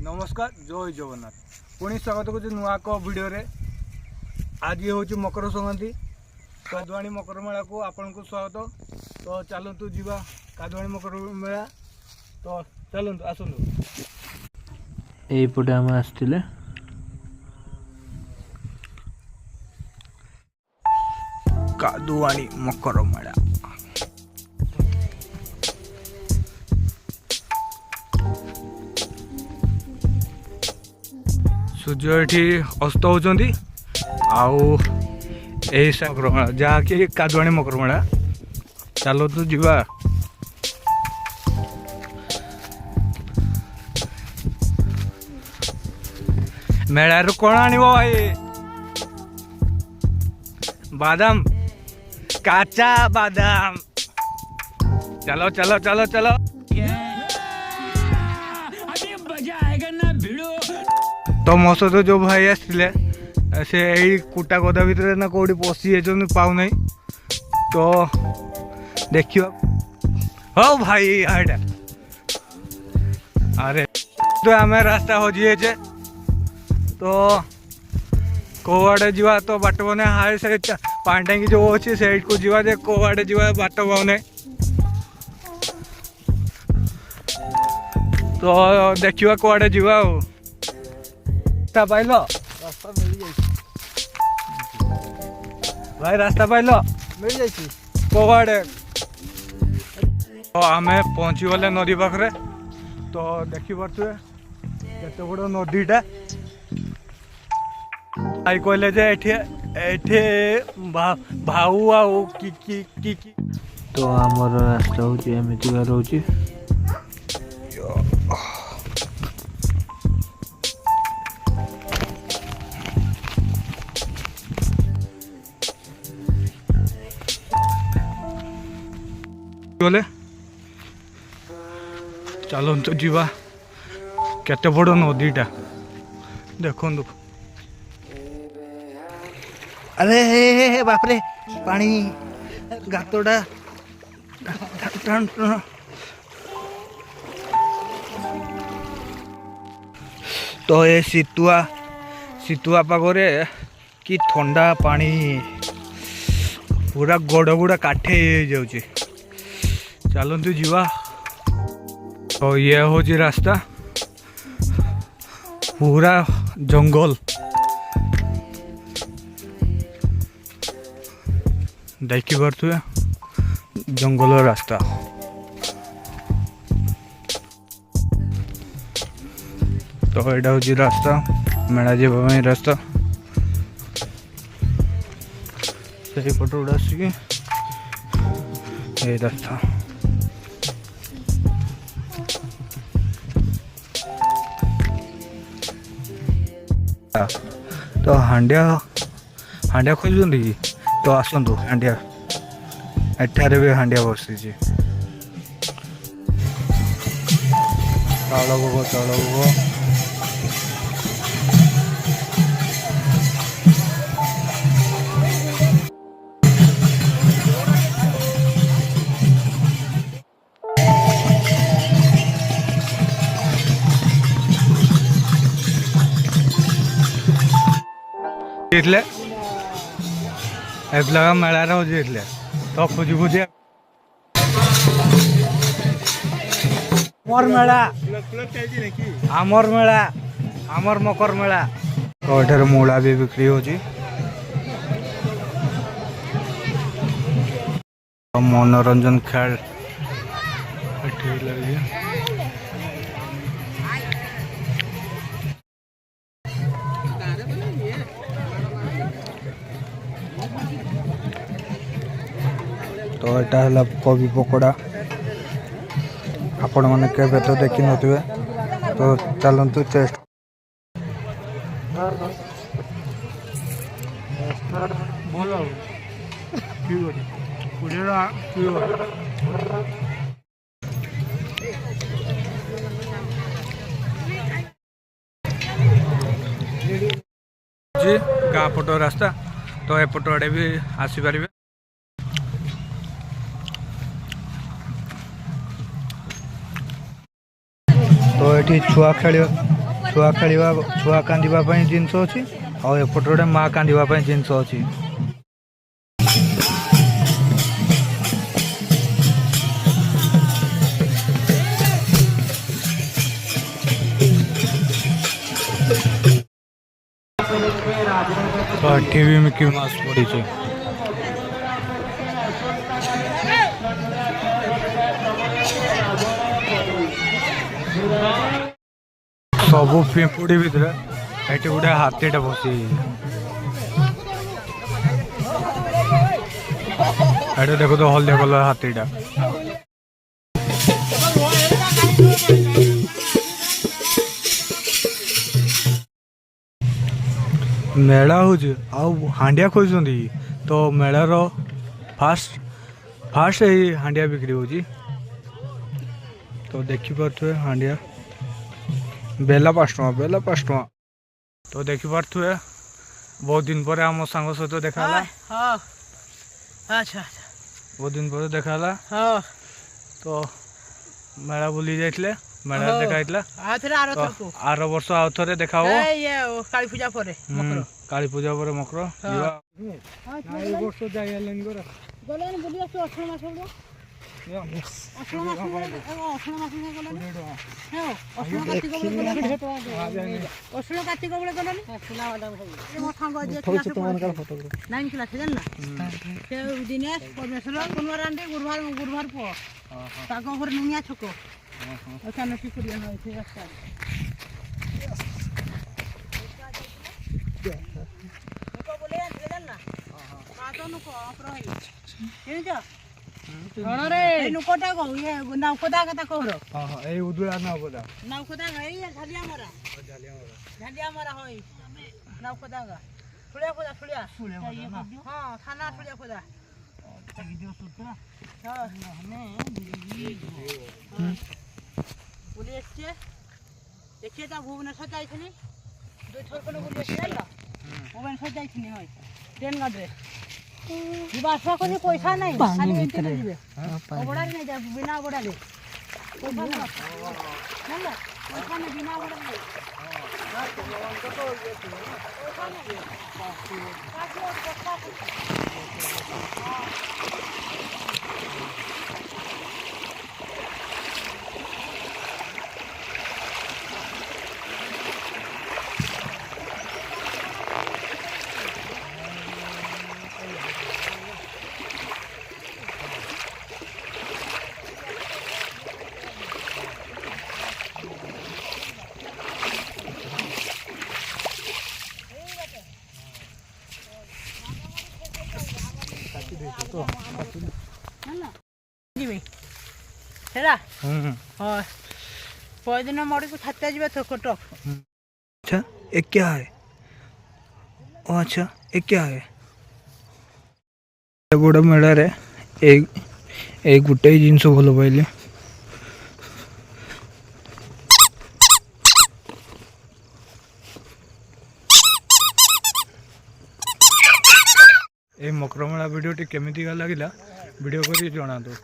नमस्कार जय जगन्नाथ पुणी स्वागत कर नुआ एक वीडियो रे। आज ये हूँ मकर संक्रांति कादुआणी मकर मेला को आपन को स्वागत। तो चलतु जीवा कादुआणी मकर मेला। तो चलतु आसतु एपटे आम आसते कादुआणी मकर मेला। सूर्य ये अस्त होती मकर मेला जहाँकि कादुआणी मकर मेला। चलतु जीवा मेलार कौन आनब भाई बादाम काचा बादाम। चलो चलो चलो चलो तो मो सहित जो भाई आसते से यही कुटा गदा भितर ना कौटी पशि जाइए पाऊना। तो देखिए हो भाई आईटा अरे तो आम रास्ता हजि तो कौआड़े जावा तो बाट बने हाय से पानी टांगी जो अच्छे से को जावा जे कौआड़े जावा बाट पाऊना। तो देखिए कौआड़े जावा रास्ता पाइल रास्ता मिल भाई रास्ता पाइल मिल जाइए कौआड़े। तो आम पहुँची गले नदी पाखे। तो देखिपे केत बड़ नदीटा आई कहले जे एठे भाऊ आउ की तो आमर रास्ता हूँ एमती रोचे गले। चलतु जीवा केते बड़ नदीटा देखो। अरे बापरे पानी गातोटा तो ये शीतुआ पागरे कि ठंडा पानी पूरा गोड़ गुड़ा काठे जाऊे। चलतु जीवा। तो ये हूँ रास्ता पूरा जंगल देखी पारे जंगल रास्ता। तो यहाँ हूँ रास्ता मेला जावाई रास्ता से पट गुड़ा आसिक रास्ता। तो हांडिया खोजुंट कि तो आसतु हांडिया एठारे भी हांडिया बसी चाउल भोग मेलार हो तो खोजी खोजी आमर मेला आमर मकर मेला। तो ये मूला भी बिक्री हो मनोरंजन खेल लगे। तो यहाँ है कोबी पकोड़ा आपण मैंने केवे तो देखी न। तो चलतु टेस्ट गाँ पट रास्ता। तो एपट आड़े भी आसीपर। तो ये छुआ खेल छुआ खेलिबा छुआ कांदिबा पई जिंस अछि और एपट गोटे माँ कांदिबा पई जिंस अछि। तो टीवी में क्यों मास पड़ी छे। सबू पिंपुड़ी भितर एटी गोटे हाथीटा बसी एटे देखो तो हल्दिया कलर हाथीटा। मेला हो हांडिया खोजती तो मेलार फास्ट फास्ट यही हांडिया बिक्री हो तो देखिपे हांडिया बेला 5 टଙ୍କା बेला 5 टଙ୍କା तो देखिपे बहुत दिन पर आम सांग सहित देखा अच्छा बहुत दिन पर देखा हाँ तो मेला बुली जाइए मेला देखा आर वर्ष आउ थे देखा काली पूजा पर काली पूजा पर मकर उदुला झालिया मरा होई नाव खोदागा छुड़िया खोदा छुड़िया हां थाना छुड़िया खोदा वीडियो शूट करा हां हमें पुलिस के देखिए ता भुवनेश्वर जाइछनी दुई थोर कोन पुलिस आइला भुवनेश्वर जाइछनी होय ट्रेन गाडरे जीवा आशा कोनी पैसा नहीं खाली एंट्री दिबे बड़ा नहीं जा बिना बड़ा ले पैसा ना पैसा नहीं बिना बड़ा ले दिन मोड़ी को छाते जी तो कटक। अच्छा एक क्या है ओ अच्छा एक क्या है बड़ मेला रे एक गोटे जिनस भल पाइले ए मकर मेला वीडियो केमिति लगिला वीडियो करी जणा दो।